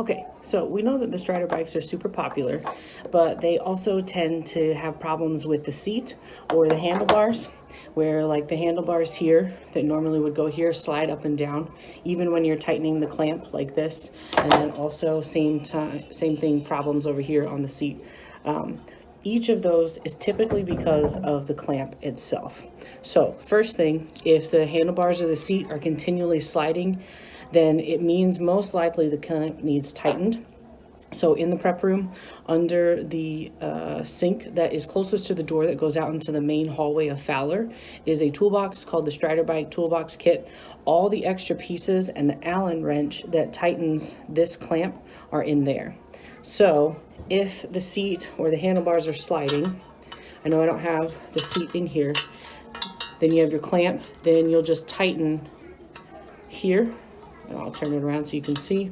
Okay, so we know that the Strider bikes are super popular, but they also tend to have problems with the seat or the handlebars, where like the handlebars here that normally would go here slide up and down, even when you're tightening the clamp like this. And then also same thing, problems over here on the seat. Each of those is typically because of the clamp itself. So first thing, if the handlebars or the seat are continually sliding, then it means most likely the clamp needs tightened. So in the prep room, under the sink that is closest to the door that goes out into the main hallway of Fowler, is a toolbox called the Strider Bike Toolbox Kit. All the extra pieces and the Allen wrench that tightens this clamp are in there. So if the seat or the handlebars are sliding, I know I don't have the seat in here, then you have your clamp, then you'll just tighten here, and I'll turn it around so you can see,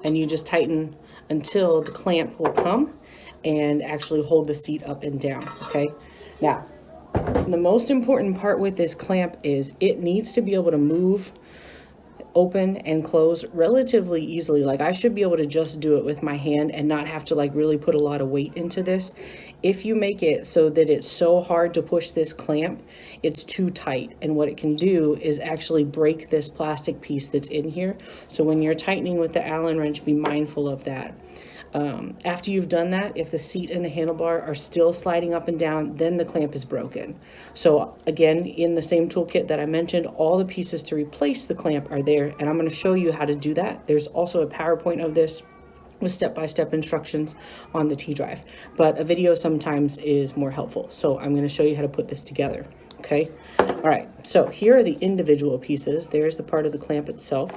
and you just tighten until the clamp will come and actually hold the seat up and down, okay? Now, the most important part with this clamp is it needs to be able to move, open and close relatively easily. Like I should be able to just do it with my hand and not have to like really put a lot of weight into this. If you make it so that it's so hard to push this clamp, it's too tight. And what it can do is actually break this plastic piece that's in here. So when you're tightening with the Allen wrench, be mindful of that. After you've done that, if the seat and the handlebar are still sliding up and down, then the clamp is broken. So again, in the same toolkit that I mentioned, all the pieces to replace the clamp are there, and I'm going to show you how to do that. There's also a PowerPoint of this with step-by-step instructions on the T-Drive, but a video sometimes is more helpful. So I'm going to show you how to put this together, okay? All right, so here are the individual pieces. There's the part of the clamp itself.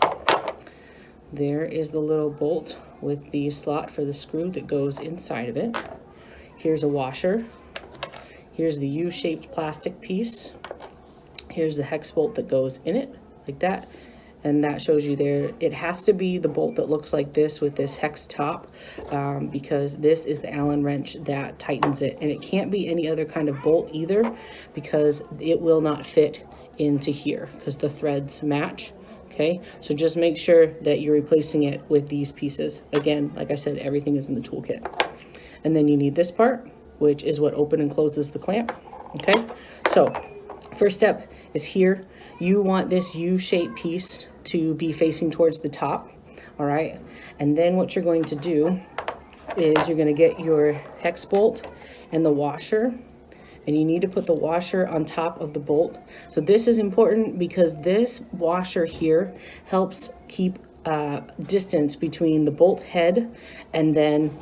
There is the little bolt with the slot for the screw that goes inside of it. Here's a washer. Here's the U-shaped plastic piece. Here's the hex bolt that goes in it, like that. And that shows you there, it has to be the bolt that looks like this with this hex top, because this is the Allen wrench that tightens it. And it can't be any other kind of bolt either, because it will not fit into here because the threads match. Okay, so just make sure that you're replacing it with these pieces. Again, like I said, everything is in the toolkit. And then you need this part, which is what opens and closes the clamp. Okay, so first step is here. You want this U-shaped piece to be facing towards the top, all right? And then what you're going to do is you're gonna get your hex bolt and the washer, and you need to put the washer on top of the bolt. So this is important because this washer here helps keep distance between the bolt head and then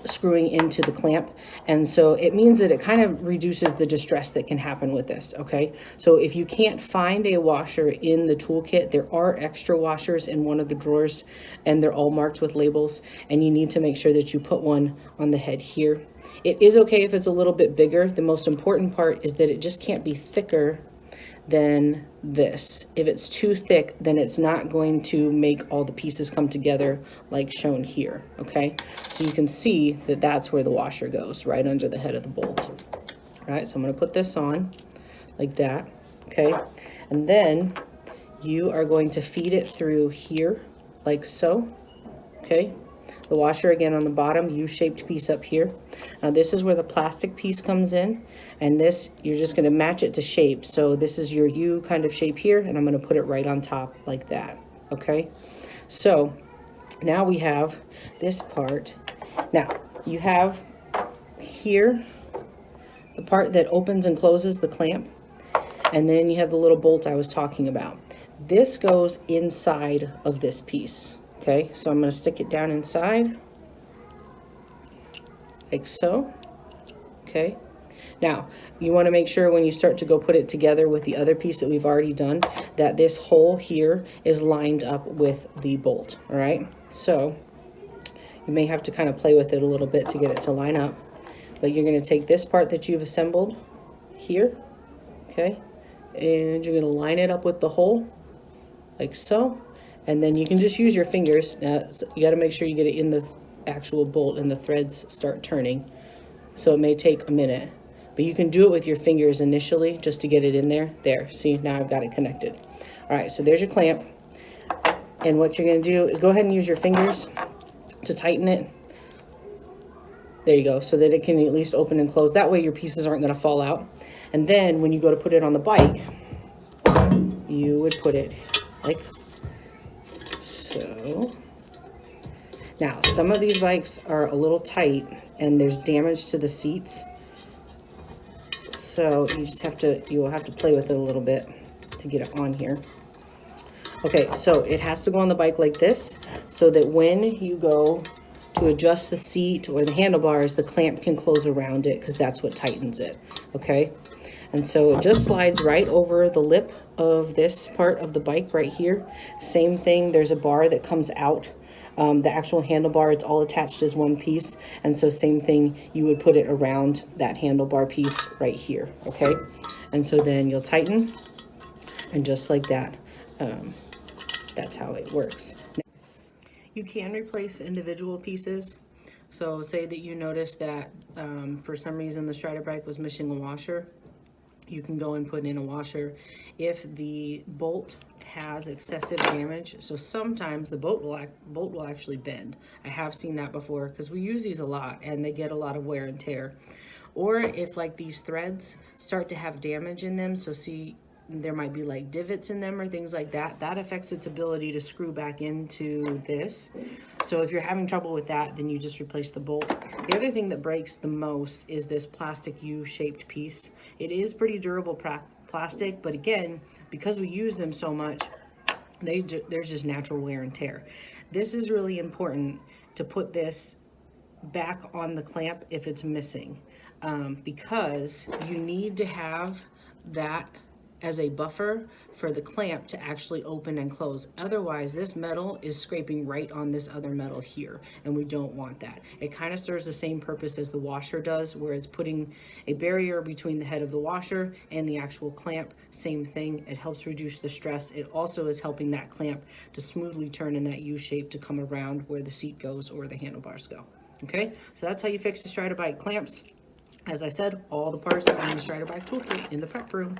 screwing into the clamp. And so it means that it kind of reduces the distress that can happen with this, okay? So if you can't find a washer in the toolkit, there are extra washers in one of the drawers, and they're all marked with labels, and you need to make sure that you put one on the head here. It is okay if it's a little bit bigger. The most important part is that it just can't be thicker than this. If it's too thick, then it's not going to make all the pieces come together like shown here, okay? So you can see that that's where the washer goes, right under the head of the bolt. All right, so I'm gonna put this on like that, okay? And then you are going to feed it through here like so, okay? The washer again on the bottom, U-shaped piece up here. Now this is where the plastic piece comes in, and this, you're just gonna match it to shape. So this is your U kind of shape here, and I'm gonna put it right on top like that, okay? So now we have this part. Now you have here the part that opens and closes the clamp, and then you have the little bolt I was talking about. This goes inside of this piece. Okay, so I'm going to stick it down inside, like so. Okay, now you want to make sure when you start to go put it together with the other piece that we've already done, that this hole here is lined up with the bolt, all right? So you may have to kind of play with it a little bit to get it to line up, but you're going to take this part that you've assembled here, okay, and you're going to line it up with the hole, like so. And then you can just use your fingers. You got to make sure you get it in the actual bolt and the threads start turning. So it may take a minute, but you can do it with your fingers initially just to get it in there. There, see, now I've got it connected. All right, so there's your clamp. And what you're gonna do is go ahead and use your fingers to tighten it. There you go, so that it can at least open and close. That way your pieces aren't gonna fall out. And then when you go to put it on the bike, you would put it like so. Now, some of these bikes are a little tight and there's damage to the seats. So you will have to play with it a little bit to get it on here. Okay, so it has to go on the bike like this so that when you go to adjust the seat or the handlebars, the clamp can close around it because that's what tightens it, okay? And so it just slides right over the lip of this part of the bike right here. Same thing, there's a bar that comes out. The actual handlebar, it's all attached as one piece. And so same thing, you would put it around that handlebar piece right here, okay? And so then you'll tighten, and just like that, that's how it works. You can replace individual pieces. So say that you notice that for some reason the Strider bike was missing a washer. You can go and put in a washer. If the bolt has excessive damage, so sometimes the bolt will actually bend. I have seen that before because we use these a lot and they get a lot of wear and tear. Or if like these threads start to have damage in them, so see there might be like divots in them or things like that, that affects its ability to screw back into this. So if you're having trouble with that, then you just replace the bolt. The other thing that breaks the most is this plastic U-shaped piece. It is pretty durable plastic, but again, because we use them so much, there's just natural wear and tear. This is really important to put this back on the clamp if it's missing, because you need to have that as a buffer for the clamp to actually open and close. Otherwise, this metal is scraping right on this other metal here, and we don't want that. It kind of serves the same purpose as the washer does, where it's putting a barrier between the head of the washer and the actual clamp. Same thing, it helps reduce the stress. It also is helping that clamp to smoothly turn in that U shape to come around where the seat goes or the handlebars go. Okay, so that's how you fix the Strider bike clamps. As I said, all the parts are in the Strider bike toolkit in the prep room.